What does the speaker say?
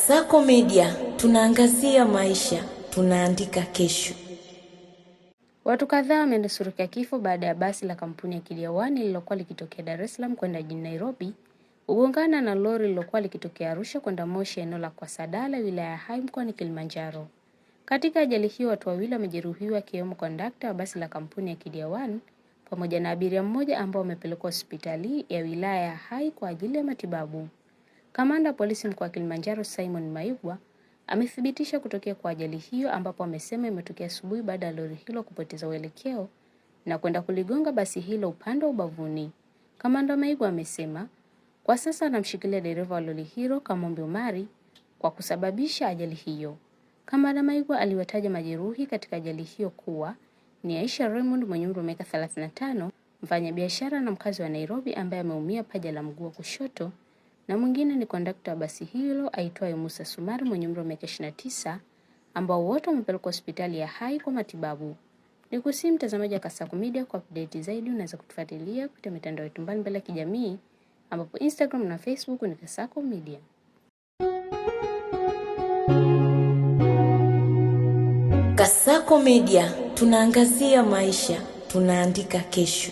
Kasako Media, tunaangazia maisha, tunaandika kesho. Watu kadhaa wamenusurika kifo baada ya basi la kampuni ya Kidia One lililokuwa likitokea Dar es Salaam kwenda jijini Nairobi kugongana na lori lililokuwa likitokea Arusha kwenda Moshi, eneo la Kwasadala, wilaya ya Hai, mkoani Kilimanjaro. Katika ajali hiyo watu wawili wamejeruhiwa, akiwemo kondakta wa basi la kampuni ya Kidia One pamoja na abiria mmoja ambao wamepelekwa hospitali ya wilaya ya Hai kwa ajili ya matibabu. Kamanda wa polisi mkoa wa Kilimanjaro, Simon Maigwa, amethibitisha kutokea kwa ajali hiyo, ambapo amesema imetokea asubuhi baada ya lori hilo kupoteza uelekeo na kwenda kuligonga basi hilo upande wa ubavuni. Kamanda Maigwa amesema kwa sasa anamshikilia dereva wa lori hilo, Kamombe Omari, kwa kusababisha ajali hiyo. Kamanda Maigwa aliwataja majeruhi katika ajali hiyo kuwa ni Aisha Raymond mwenye umri wa miaka 35, mfanyabiashara na mkazi wa Nairobi, ambaye ameumia paja la mguu wa kushoto, na mwingine ni kondakta wa basi hilo aitwaye Musa Sumari mwenye umri wa miaka 29, ambao wote wamepelekwa hospitali ya Hai kwa matibabu. Nikusihi mtazamaji wa Kasako Media, kwa update zaidi unaweza kutufuatilia kupitia mitandao yetu mbalimbali ya kijamii, ambapo Instagram na Facebook ni Kasako Media. Kasako Media, tunaangazia maisha, tunaandika kesho.